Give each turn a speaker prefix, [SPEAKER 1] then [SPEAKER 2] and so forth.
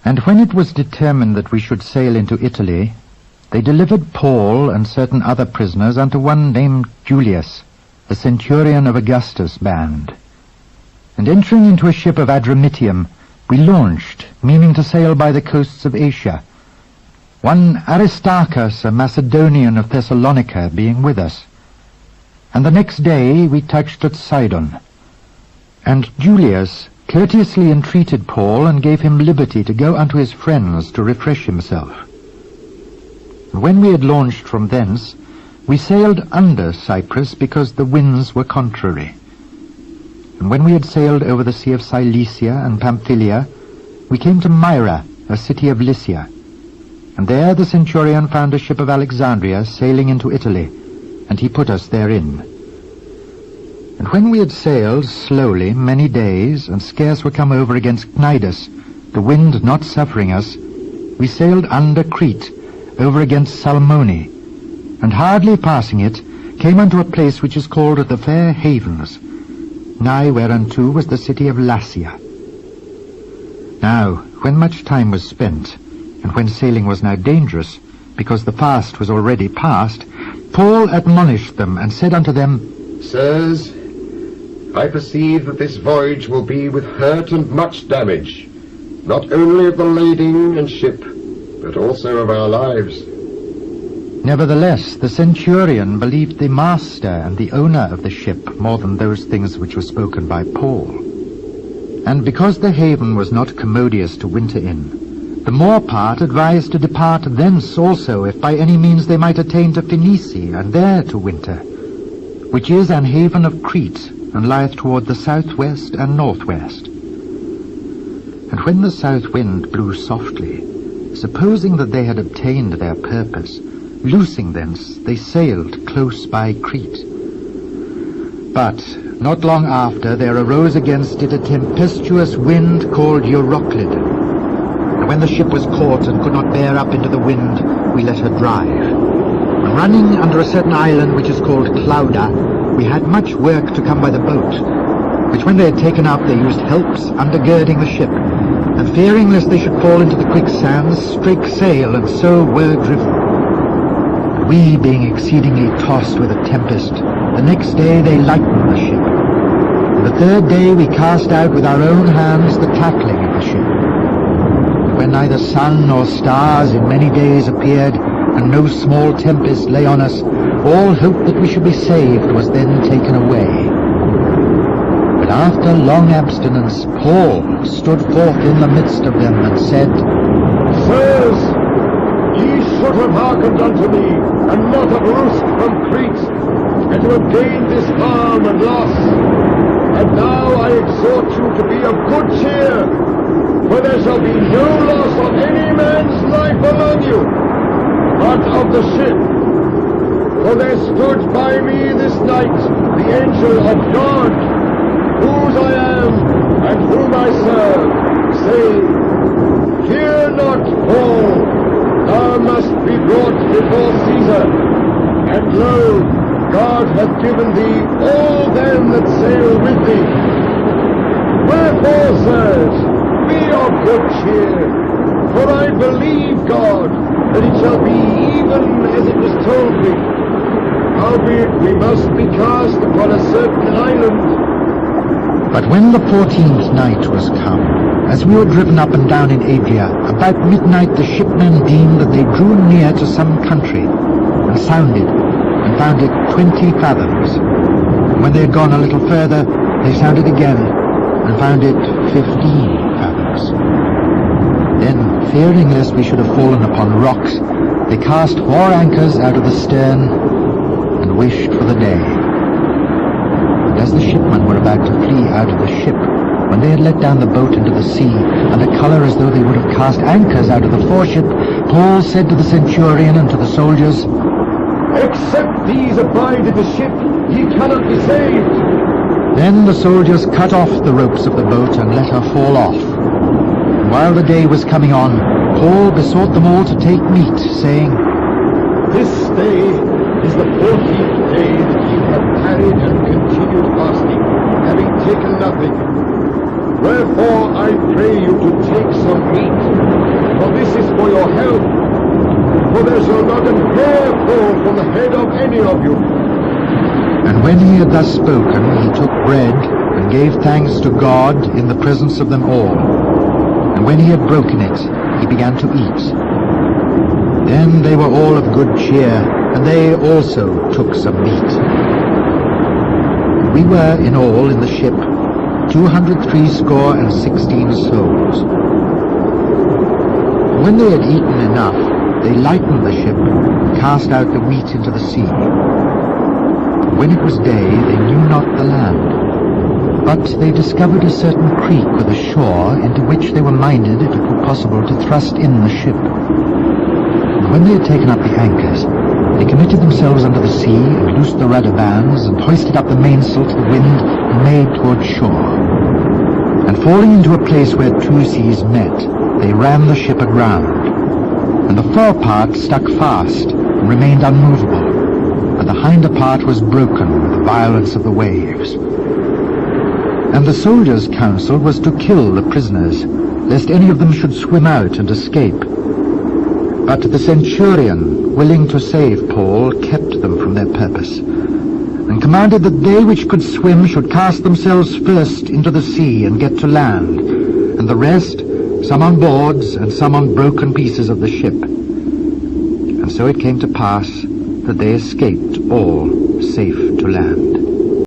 [SPEAKER 1] And when it was determined that we should sail into Italy, they delivered Paul and certain other prisoners unto one named Julius, the centurion of Augustus' band. And entering into a ship of Adramyttium, we launched, meaning to sail by the coasts of Asia, one Aristarchus, a Macedonian of Thessalonica, being with us. And the next day we touched at Sidon. And Julius courteously entreated Paul, and gave him liberty to go unto his friends to refresh himself. And when we had launched from thence, we sailed under Cyprus, because the winds were contrary. And when we had sailed over the sea of Cilicia and Pamphylia, we came to Myra, a city of Lycia. And there the centurion found a ship of Alexandria sailing into Italy, and he put us therein. And when we had sailed slowly many days, and scarce were come over against Cnidus, the wind not suffering us, we sailed under Crete, over against Salmone, and hardly passing it, came unto a place which is called the Fair Havens, nigh whereunto was the city of Lycia. Now, when much time was spent, and when sailing was now dangerous, because the fast was already past, Paul admonished them, and said unto them,
[SPEAKER 2] Sirs, I perceive that this voyage will be with hurt and much damage, not only of the lading and ship, but also of our lives.
[SPEAKER 1] Nevertheless, the centurion believed the master and the owner of the ship more than those things which were spoken by Paul. And because the haven was not commodious to winter in, the more part advised to depart thence also, if by any means they might attain to Phoenicia, and there to winter, which is an haven of Crete, and lieth toward the southwest and northwest. And when the south wind blew softly, supposing that they had obtained their purpose, loosing thence, they sailed close by Crete. But not long after there arose against it a tempestuous wind called Euroclid. And when the ship was caught and could not bear up into the wind, we let her drive. And running under a certain island which is called Clauda, we had much work to come by the boat, which when they had taken up, they used helps undergirding the ship, and fearing lest they should fall into the quicksands, strake sail, and so were driven. We, being exceedingly tossed with a tempest, the next day they lightened the ship. And the third day we cast out with our own hands the tackling of the ship. And when neither sun nor stars in many days appeared, and no small tempest lay on us, all hope that we should be saved was then taken away. But after long abstinence, Paul stood forth in the midst of them, and said,
[SPEAKER 2] Sirs, ye should have hearkened unto me, and not have loosed from Crete, and to have gained this harm and loss. And now I exhort you to be of good cheer, for there shall be no loss of any man's life among you, but of the ship. For there stood by me this night the angel of God, whose I am and whom I serve, saying, Fear not, Paul, thou must be brought before Caesar. And lo, God hath given thee all them that sail with thee. Wherefore, sirs, be of good cheer, for I believe God, that it shall be even as it was told me. Howbeit we must be cast upon a certain island.
[SPEAKER 1] But when the 14th night was come, as we were driven up and down in Adria, about midnight the shipmen deemed that they drew near to some country, and sounded, and found it 20 fathoms. And when they had gone a little further, they sounded again, and found it 15 fathoms. Then, fearing lest we should have fallen upon rocks, they cast 4 anchors out of the stern, and wished for the day. And as the shipmen were about to flee out of the ship, when they had let down the boat into the sea, under colour as though they would have cast anchors out of the foreship, Paul said to the centurion and to the soldiers,
[SPEAKER 2] Except these abide in the ship, ye cannot be saved.
[SPEAKER 1] Then the soldiers cut off the ropes of the boat and let her fall off. And while the day was coming on, Paul besought them all to take meat, saying,
[SPEAKER 2] This day is the 14th day that ye have tarried and continued fasting, having taken nothing. Wherefore I pray you to take some meat, your help, for there shall not an hair fall from the head of any of you.
[SPEAKER 1] And when he had thus spoken, he took bread, and gave thanks to God in the presence of them all. And when he had broken it, he began to eat. Then they were all of good cheer, and they also took some meat. We were in all in the ship 260 souls. When they had eaten enough, they lightened the ship, and cast out the wheat into the sea. When it was day, they knew not the land. But they discovered a certain creek with a shore, into which they were minded, if it were possible, to thrust in the ship. And when they had taken up the anchors, they committed themselves unto the sea, and loosed the rudder bands, and hoisted up the mainsail to the wind, and made toward shore. And falling into a place where two seas met, they ran the ship aground. And the forepart stuck fast, and remained unmovable, and the hinder part was broken with the violence of the waves. And the soldiers' counsel was to kill the prisoners, lest any of them should swim out and escape. But the centurion, willing to save Paul, kept them from their purpose, and commanded that they which could swim should cast themselves first into the sea and get to land, and the rest, some on boards and some on broken pieces of the ship. And so it came to pass that they escaped all safe to land.